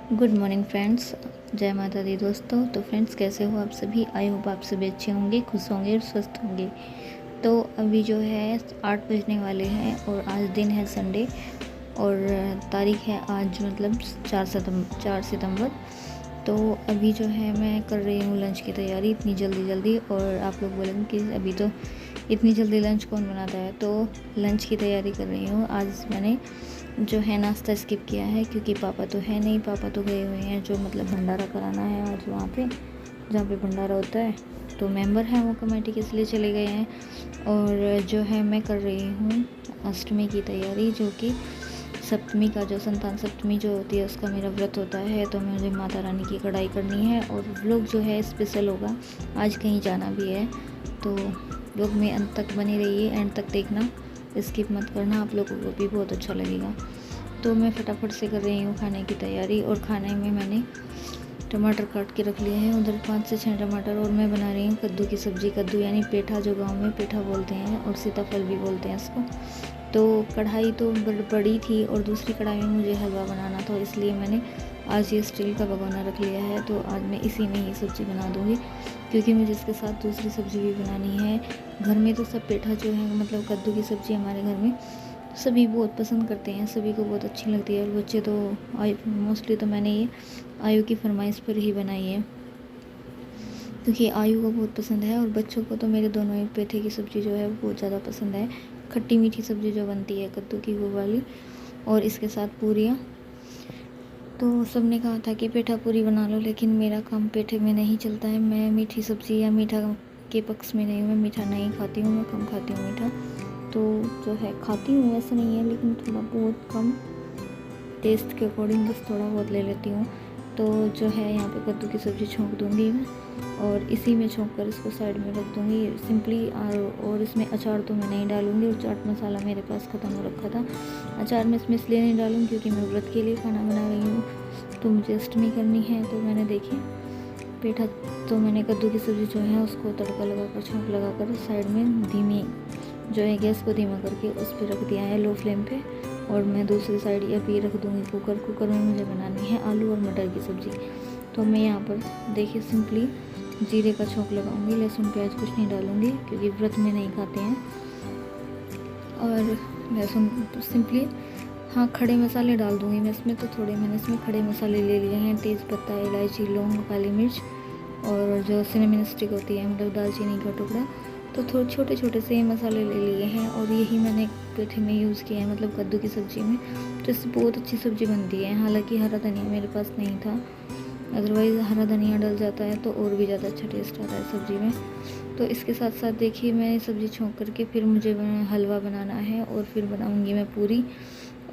Good morning friends. जय माता दी दोस्तों। तो फ्रेंड्स, कैसे हो आप सभी? आई होप आप सभी अच्छे होंगे, खुश होंगे और स्वस्थ होंगे। तो अभी जो है 8 बजने वाले हैं और आज दिन है संडे और तारीख है आज मतलब 4 सितंबर। तो अभी जो है मैं कर रही हूँ लंच की तैयारी इतनी जल्दी और आप लोग बोलेंगे कि अभी तो इतनी जल्दी लंच कौन बनाता है। तो लंच की तैयारी कर रही हूँ। आज मैंने जो है नाश्ता स्किप किया है क्योंकि पापा तो है नहीं, पापा तो गए हुए हैं जो मतलब भंडारा कराना है आज वहाँ पे जहाँ पे भंडारा होता है। तो मेंबर हैं वो कमेटी के, इसलिए चले गए हैं। और जो है मैं कर रही हूँ अष्टमी की तैयारी, जो कि सप्तमी का जो संतान सप्तमी जो होती है उसका मेरा व्रत होता है। तो मुझे माता रानी की कढ़ाई करनी है और व्लॉग जो है स्पेशल होगा, आज कहीं जाना भी है। तो व्लॉग में अंत तक बने रहिए, एंड तक देखना, स्किप मत करना, आप लोगों को भी बहुत अच्छा लगेगा। तो मैं फटाफट से कर रही हूँ खाने की तैयारी। और खाने में मैंने टमाटर काट के रख लिए हैं, उधर 5 से 6 टमाटर। और मैं बना रही हूँ कद्दू की सब्ज़ी, कद्दू यानी पेठा, जो गांव में पेठा बोलते हैं और सीताफल भी बोलते हैं इसको। तो कढ़ाई तो बड़ी थी और दूसरी कढ़ाई में मुझे हलवा बनाना था, इसलिए मैंने आज ये स्टील का भगोना रख लिया है। तो आज मैं इसी में ही सब्ज़ी बना दूँगी क्योंकि मुझे इसके साथ दूसरी सब्ज़ी भी बनानी है। घर में तो सब पेठा जो है मतलब कद्दू की सब्ज़ी हमारे घर में सभी बहुत पसंद करते हैं, सभी को बहुत अच्छी लगती है। और बच्चे तो मोस्टली तो मैंने ये आयु की फरमाइश पर ही बनाई है क्योंकि आयु को बहुत पसंद है और बच्चों को तो मेरे दोनों ही पेठे की सब्ज़ी जो है वो बहुत ज़्यादा पसंद है। खट्टी मीठी सब्ज़ी जो बनती है कद्दू की वो वाली, और इसके साथ पूरियाँ। तो सब ने कहा था कि पेठा पूरी बना लो, लेकिन मेरा काम पेठे में नहीं चलता है। मैं मीठी सब्ज़ी या मीठा के पक्ष में नहीं हूँ, मैं मीठा नहीं खाती हूँ, मैं कम खाती हूँ मीठा। तो जो है खाती हूँ ऐसा नहीं है, लेकिन थोड़ा बहुत कम, टेस्ट के अकॉर्डिंग बस थोड़ा बहुत ले लेती हूँ। तो जो है यहाँ पे कद्दू की सब्ज़ी छोंक दूँगी मैं, और इसी में छोंक कर इसको साइड में रख दूँगी सिंपली। और इसमें अचार तो मैं नहीं डालूँगी, और चाट मसाला मेरे पास ख़त्म हो रखा था। अचार मैं इसमें इसलिए नहीं डालूँगी क्योंकि मैं व्रत के लिए खाना बना रही हूँ, तो मुझे अष्टमी करनी है। तो मैंने देखिए पेठा, तो मैंने कद्दू की सब्ज़ी जो है उसको तड़का लगाकर छोंक लगाकर साइड में धीमी जो है गैस को धीमा करके उस पर रख दिया है लो फ्लेम पे। और मैं दूसरी साइड ये रख दूँगी कुकर में मुझे बनानी है आलू और मटर की सब्ज़ी। तो मैं यहाँ पर देखिए सिंपली जीरे का छोंक लगाऊंगी, लहसुन प्याज कुछ नहीं डालूंगी क्योंकि व्रत में नहीं खाते हैं। और लहसुन सिंपली, हाँ, खड़े मसाले डाल दूँगी मैं इसमें। तो थोड़े मैंने इसमें खड़े मसाले ले लिए हैं, तेज़पत्ता, इलायची, लौंग, काली मिर्च और जो सिनेमन स्टिक होती है मतलब दालचीनी का टुकड़ा। तो थोड़े छोटे छोटे से मसाले ले लिए हैं और यही मैंने पेठे में यूज़ किया है मतलब कद्दू की सब्ज़ी में। तो इससे बहुत अच्छी सब्ज़ी बनती है। हालांकि हरा धनिया मेरे पास नहीं था, अदरवाइज़ हरा धनिया डल जाता है तो और भी ज़्यादा अच्छा टेस्ट आता है सब्ज़ी में। तो इसके साथ साथ देखिए मैं सब्ज़ी छोंक करके फिर मुझे हलवा बनाना है और फिर बनाऊँगी मैं पूरी।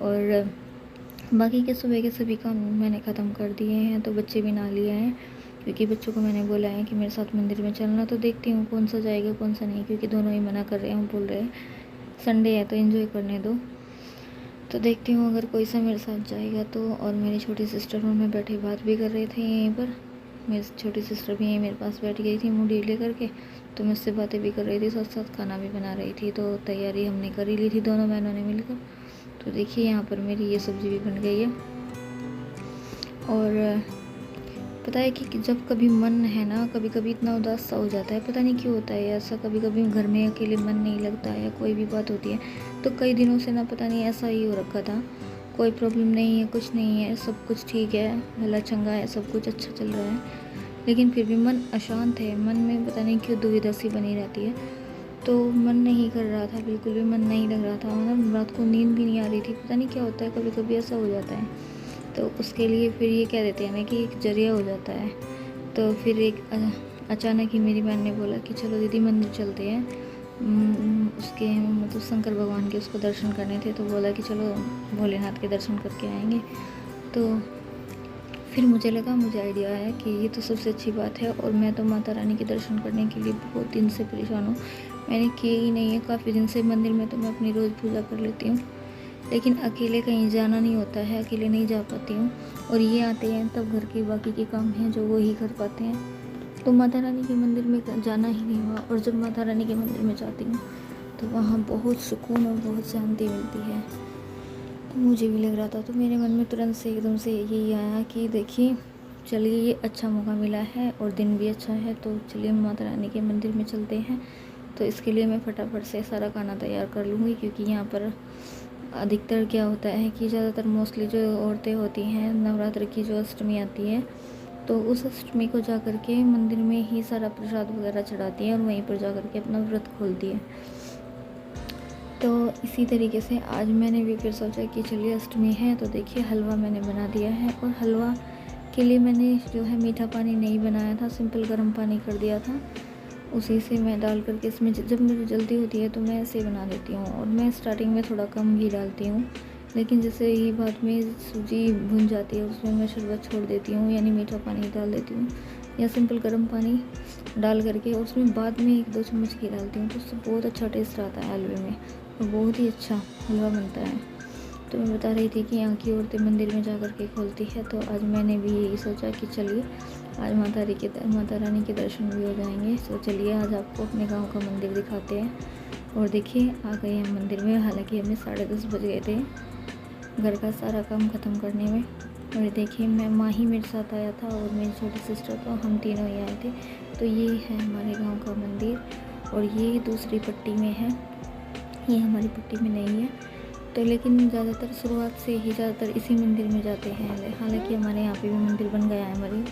और बाकी के सुबह के सभी काम मैंने ख़त्म कर दिए हैं। तो बच्चे भी नहा लिए हैं क्योंकि बच्चों को मैंने बोला है कि मेरे साथ मंदिर में चलना। तो देखती हूँ कौन सा जाएगा कौन सा नहीं, क्योंकि दोनों ही मना कर रहे हैं, बोल रहे हैं संडे है तो एंजॉय करने दो। तो देखती हूँ अगर कोई सा मेरे साथ जाएगा तो। और मेरी छोटी सिस्टर और मैं बैठे बात भी कर रहे थे यहीं पर। मेरी छोटी सिस्टर भी यहीं मेरे पास बैठ गई थी मुँह ढीले करके, तो मैं उससे बातें भी कर रही थी, साथ साथ खाना भी बना रही थी। तो तैयारी हमने कर ही ली थी दोनों बहनों ने मिलकर। तो देखिए यहाँ पर मेरी ये सब्ज़ी भी बन गई है। और पता है कि जब कभी मन है ना, कभी कभी इतना उदास सा हो जाता है, पता नहीं क्यों होता है ऐसा। कभी कभी घर में अकेले मन नहीं लगता है या कोई भी बात होती है। तो कई दिनों से ना पता नहीं ऐसा ही हो रखा था, कोई प्रॉब्लम नहीं है, कुछ नहीं है, सब कुछ ठीक है, भला चंगा है, सब कुछ अच्छा चल रहा है, लेकिन फिर भी मन अशांत है। मन में पता नहीं क्यों दुविधा सी बनी रहती है। तो मन नहीं कर रहा था, बिल्कुल भी मन नहीं लग रहा था, मतलब रात को नींद भी नहीं आ रही थी। पता नहीं क्या होता है, कभी कभी ऐसा हो जाता है। तो उसके लिए फिर ये कह देते हैं ना कि एक जरिया हो जाता है। तो फिर एक अचानक ही मेरी बहन ने बोला कि चलो दीदी मंदिर चलते हैं, उसके मतलब शंकर भगवान के उसको दर्शन करने थे। तो बोला कि चलो भोलेनाथ के दर्शन करके आएंगे। तो फिर मुझे लगा, मुझे आइडिया आया कि ये तो सबसे अच्छी बात है। और मैं तो माता रानी के दर्शन करने के लिए बहुत दिन से परेशान हूँ, मैंने किए ही नहीं है काफ़ी दिन से। मंदिर में तो मैं अपनी रोज़ पूजा कर लेती हूँ, लेकिन अकेले कहीं जाना नहीं होता है, अकेले नहीं जा पाती हूँ। और ये आते हैं तब घर के बाकी के काम हैं जो वो ही कर पाते हैं। तो माता रानी के मंदिर में जाना ही नहीं हुआ। और जब माता रानी के मंदिर में जाती हूँ तो वहाँ बहुत सुकून और बहुत शांति मिलती है। मुझे भी लग रहा था, तो मेरे मन में तुरंत से एकदम से यही आया कि देखिए चलिए ये अच्छा मौका मिला है और दिन भी अच्छा है, तो चलिए माता रानी के मंदिर में चलते हैं। तो इसके लिए मैं फटाफट से सारा खाना तैयार कर लूँगी, क्योंकि यहाँ पर अधिकतर क्या होता है कि ज़्यादातर मोस्टली जो औरतें होती हैं, नवरात्र की जो अष्टमी आती है, तो उस अष्टमी को जा कर के मंदिर में ही सारा प्रसाद वगैरह चढ़ाती हैं और वहीं पर जा कर के अपना व्रत खोलती है। तो इसी तरीके से आज मैंने भी फिर सोचा कि चलिए अष्टमी है, तो देखिए हलवा मैंने बना दिया है। और हलवा के लिए मैंने जो है मीठा पानी नहीं बनाया था, सिंपल गर्म पानी कर दिया था। उसी से मैं डाल करके इसमें जब मुझे जल्दी होती है तो मैं ऐसे बना देती हूँ। और मैं स्टार्टिंग में थोड़ा कम घी डालती हूँ, लेकिन जैसे ही बाद में सूजी भुन जाती है उसमें मैं शरबत छोड़ देती हूँ, यानी मीठा पानी डाल देती हूँ या सिंपल गर्म पानी डाल करके, और उसमें बाद में 1-2 चम्मच घी डालती हूँ, तो उससे बहुत अच्छा टेस्ट आता है हलवे में और बहुत ही अच्छा हलवा बनता है। तो मैं बता रही थी कि यहाँ की औरतें मंदिर में जा कर के खोलती है, तो आज मैंने भी यही सोचा कि चलिए आज माता रानी के दर्शन भी हो जाएंगे। तो चलिए आज आपको अपने गांव का मंदिर दिखाते हैं। और देखिए आ गए हम मंदिर में, हालांकि हमें 10:30 बज गए थे घर का सारा काम ख़त्म करने में। और देखिए मैं माँ ही मेरे साथ आया था और मेरी छोटी सिस्टर, तो हम तीनों ही आए थे। तो ये है हमारे गाँव का मंदिर और ये दूसरी पट्टी में है, ये हमारी पट्टी में नहीं है। तो लेकिन ज़्यादातर शुरुआत से ही ज़्यादातर इसी मंदिर में जाते हैं। हालांकि हमारे यहाँ पे भी मंदिर बन गया है हमारी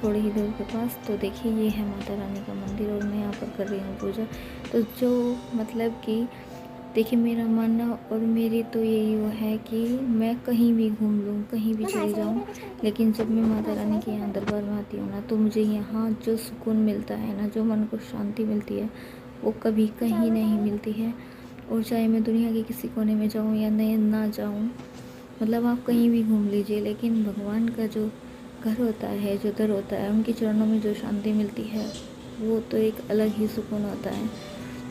थोड़ी ही दूर के पास। तो देखिए ये है माता रानी का मंदिर और मैं यहाँ पर कर रही हूँ पूजा। तो जो मतलब कि देखिए मेरा मानना और मेरी तो यही वो है कि मैं कहीं भी घूम लूँ, कहीं भी चली जाऊँ, लेकिन जब मैं माता रानी के यहाँ दरबार में आती हूँ ना, तो मुझे यहाँ जो सुकून मिलता है ना, जो मन को शांति मिलती है, वो कभी कहीं नहीं मिलती है। और चाहे मैं दुनिया के किसी कोने में जाऊँ या नहीं ना जाऊँ, मतलब आप कहीं भी घूम लीजिए, लेकिन भगवान का जो घर होता है, जो दर होता है, उनके चरणों में जो शांति मिलती है, वो तो एक अलग ही सुकून होता है।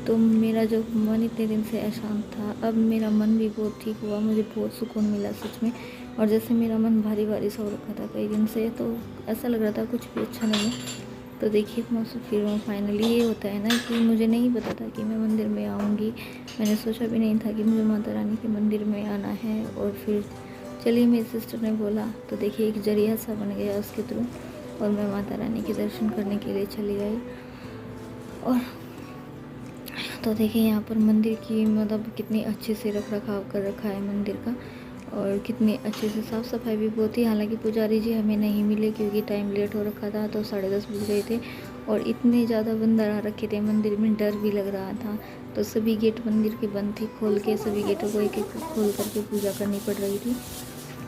तो मेरा जो मन इतने दिन से अशांत था, अब मेरा मन भी बहुत ठीक हुआ, मुझे बहुत सुकून मिला सच में। और जैसे मेरा मन भारी भारी सा हो रखा था कई दिन से, तो ऐसा लग रहा था कुछ भी अच्छा नहीं है। तो देखिए मैं फिर फाइनली ये होता है ना कि मुझे नहीं पता था कि मैं मंदिर में आऊँगी, मैंने सोचा भी नहीं था कि मुझे माता रानी के मंदिर में आना है। और फिर चलिए मेरी सिस्टर ने बोला, तो देखिए एक जरिया सा बन गया उसके थ्रू, और मैं माता रानी के दर्शन करने के लिए चली गई। और तो देखिए यहाँ पर मंदिर की मतलब कितनी अच्छे से रख रखाव कर रखा है मंदिर का, और कितनी अच्छे से साफ़ सफाई भी बहुत ही। हालांकि पुजारी जी हमें नहीं मिले क्योंकि टाइम लेट हो रखा था, तो 10:30 बज गए थे और इतने ज़्यादा बंदर आ रखे थे मंदिर में, डर भी लग रहा था। तो सभी गेट मंदिर के बंद थे, खोल के सभी गेटों को एक एक खोल करके पूजा करनी पड़ रही थी।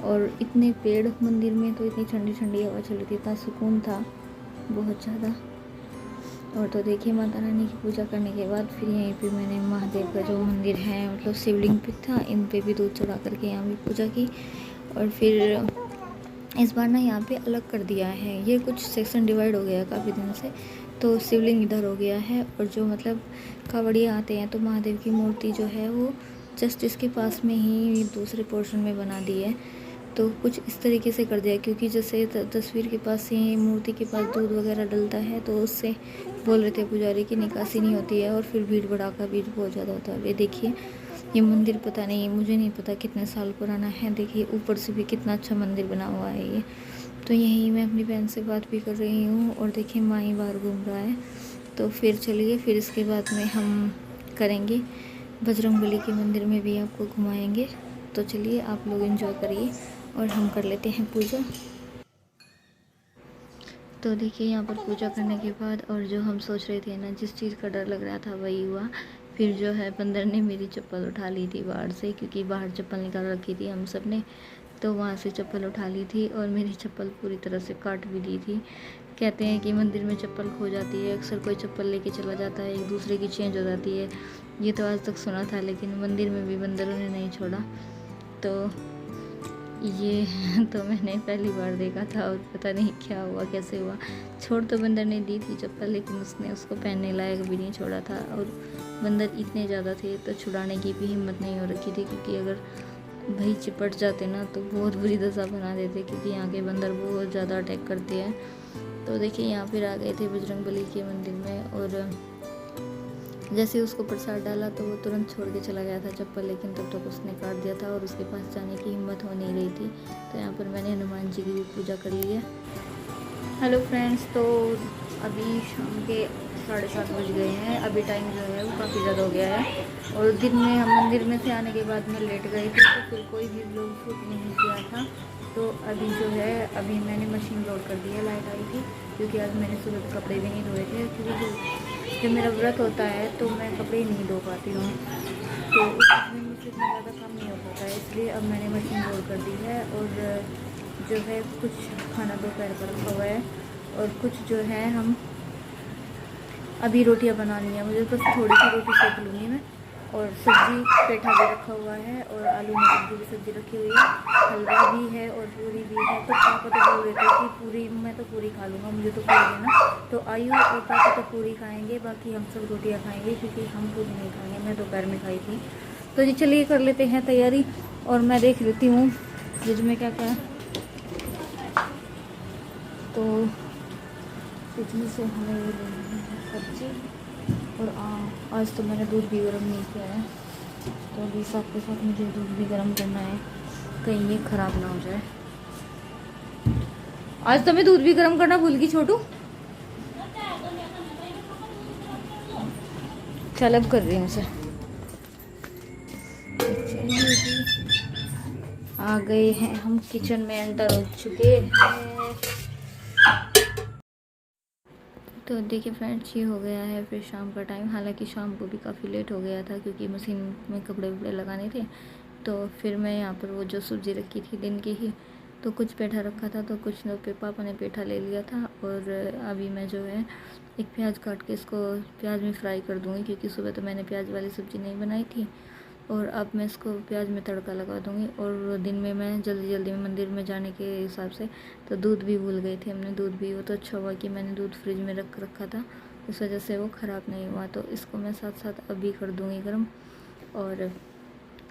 और इतने पेड़ मंदिर में, तो इतनी ठंडी ठंडी हवा चल रही थी, इतना सुकून था बहुत ज़्यादा। और तो देखिए माता रानी की पूजा करने के बाद फिर यहीं पे मैंने महादेव का जो मंदिर है, मतलब शिवलिंग पे था, इन पे भी दूध चढ़ा करके यहाँ भी पूजा की। और फिर इस बार ना यहाँ पे अलग कर दिया है, ये कुछ सेक्शन डिवाइड हो गया काफ़ी दिन से, तो शिवलिंग इधर हो गया है और जो मतलब कावड़िया आते हैं तो महादेव की मूर्ति जो है वो जस्ट इसके पास में ही दूसरे पोर्शन में बना दी है। तो कुछ इस तरीके से कर दिया, क्योंकि जैसे तस्वीर के पास ही मूर्ति के पास दूध वगैरह डलता है, तो उससे बोल रहे थे पुजारी की निकासी नहीं होती है और फिर भीड़ भड़ाका भी बहुत ज़्यादा होता है। ये देखिए ये मंदिर पता नहीं, मुझे नहीं पता कितने साल पुराना है। देखिए ऊपर से भी कितना अच्छा मंदिर बना हुआ है ये। तो यहीं मैं अपनी बहन से बात भी कर रही हूँ और देखिए माँ ही बाहर घूम रहा है। तो फिर चलिए फिर इसके बाद में हम करेंगे बजरंगबली के मंदिर में भी आपको घुमाएंगे। तो चलिए आप लोग एंजॉय करिए और हम कर लेते हैं पूजा। तो देखिए यहाँ पर पूजा करने के बाद और जो हम सोच रहे थे ना, जिस चीज़ का डर लग रहा था वही हुआ। फिर जो है बंदर ने मेरी चप्पल उठा ली थी बाहर से, क्योंकि बाहर चप्पल निकाल रखी थी हम सब ने, तो वहाँ से चप्पल उठा ली थी और मेरी चप्पल पूरी तरह से काट भी दी थी। कहते हैं कि मंदिर में चप्पल खो जाती है, अक्सर कोई चप्पल लेके चला जाता है, एक दूसरे की चेंज हो जाती है। ये तो आज तक सुना था, लेकिन मंदिर में भी बंदरों ने नहीं छोड़ा। तो ये तो मैंने पहली बार देखा था और पता नहीं क्या हुआ कैसे हुआ। छोड़ तो बंदर ने दी थी चप्पल, लेकिन उसने उसको पहनने लायक भी नहीं छोड़ा था। और बंदर इतने ज़्यादा थे तो छुड़ाने की भी हिम्मत नहीं हो रखी थी, क्योंकि अगर भाई चिपट जाते ना तो बहुत बुरी दशा बना देते, क्योंकि यहाँ के बंदर बहुत ज़्यादा अटैक करते हैं। तो देखिए यहाँ फिर आ गए थे बजरंगबली के मंदिर में, और जैसे ही उसको प्रसाद डाला तो वो तुरंत छोड़ के चला गया था चप्पल, लेकिन तब तक उसने काट दिया था और उसके पास जाने की हिम्मत हो नहीं रही थी। तो यहाँ पर मैंने हनुमान जी की भी पूजा कर ली है। हेलो फ्रेंड्स, तो अभी शाम के 7:30 बज गए हैं। अभी टाइम जो है वो काफ़ी ज़्यादा हो गया है और दिन में हम मंदिर में से आने के बाद में लेट गए थे, तो फिर कोई भी व्लॉग शूट नहीं किया था। तो अभी जो है अभी मैंने मशीन लोड कर दी है, लाइट आई थी, क्योंकि आज मैंने सुबह कपड़े भी नहीं धोए थे, क्योंकि जब मेरा व्रत होता है तो मैं कपड़े नहीं धो पाती हूँ, तो उस दिन मुझसे इतना ज़्यादा काम नहीं हो पाता है, इसलिए अब मैंने मशीन लोड कर दी है। और जो है कुछ खाना दोपहर का रखा हुआ है और कुछ जो है हम अभी रोटियां बनानी है, मुझे बस थोड़ी सी रोटी सेक लूँगी मैं। और सब्ज़ी पेठा भी रखा हुआ है और आलू मटर की भी सब्ज़ी रखी हुई है, हलवा भी है और पूरी भी है। तो पापा तो बोल रहे थे कि पूरी, मैं तो पूरी खा लूँगा, मुझे तो पूरी है ना। तो आयु और पापा तो पूरी खाएंगे, बाकी हम सब रोटियाँ खाएंगे, क्योंकि हम पूरी नहीं खाएंगे, मैं दोपहर में खाई थी। तो जी चलिए कर लेते हैं तैयारी और मैं देख लेती हूँ फ्रिज में क्या क्या है। तो फ्रिज से हमें ये लेनी है सब्ज़ी, और आज तो मैंने दूध भी गर्म नहीं किया है, तो अभी साथ के साथ मुझे दूध भी गर्म करना है, कहीं ये ख़राब ना हो जाए। आज तो मैं दूध भी गर्म करना भूल गई छोटू। चल अब कर रही हूँ उसे। आ गए हैं हम, किचन में एंटर हो चुके हैं। तो देखिए फ्रेंड्स, ये हो गया है फिर शाम का टाइम। हालांकि शाम को भी काफ़ी लेट हो गया था, क्योंकि मशीन में कपड़े वपड़े लगाने थे। तो फिर मैं यहाँ पर वो जो सब्ज़ी रखी थी दिन की ही, तो कुछ पेठा रखा था, तो कुछ पापा ने पेठा ले लिया था। और अभी मैं जो है एक प्याज काट के इसको प्याज में फ्राई कर दूँगी, क्योंकि सुबह तो मैंने प्याज वाली सब्ज़ी नहीं बनाई थी। और अब मैं इसको प्याज में तड़का लगा दूँगी। और दिन में मैं जल्दी जल्दी में मंदिर में जाने के हिसाब से तो दूध भी भूल गई थी हमने, दूध भी, वो तो अच्छा हुआ कि मैंने दूध फ्रिज में रख रखा था, इस वजह से वो ख़राब नहीं हुआ। तो इसको मैं साथ साथ अभी कर दूँगी गर्म, और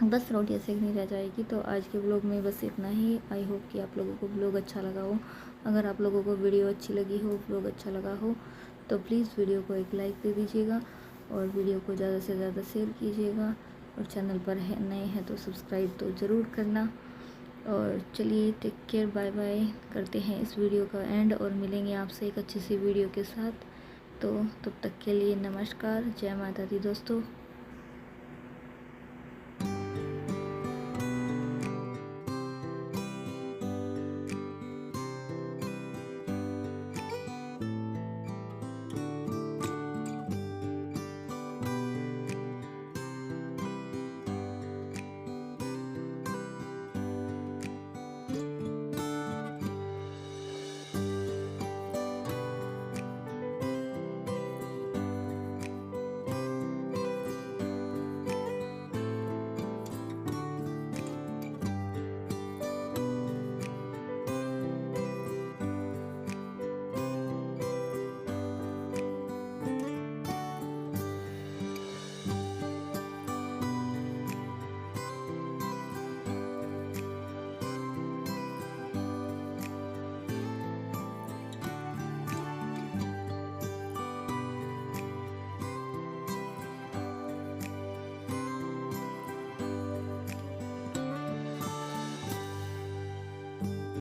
बस रोटियाँ सेकनी रह जाएगी। तो आज के ब्लॉग में बस इतना ही। आई होप कि आप लोगों को ब्लॉग अच्छा लगा हो। अगर आप लोगों को वीडियो अच्छी लगी हो, ब्लॉग अच्छा लगा हो, तो प्लीज़ वीडियो को एक लाइक दे दीजिएगा और वीडियो को ज़्यादा से ज़्यादा शेयर कीजिएगा। और चैनल पर नए हैं तो सब्सक्राइब तो ज़रूर करना। और चलिए टेक केयर, बाय बाय करते हैं इस वीडियो का एंड, और मिलेंगे आपसे एक अच्छी सी वीडियो के साथ। तो तब तक के लिए नमस्कार, जय माता दी दोस्तों।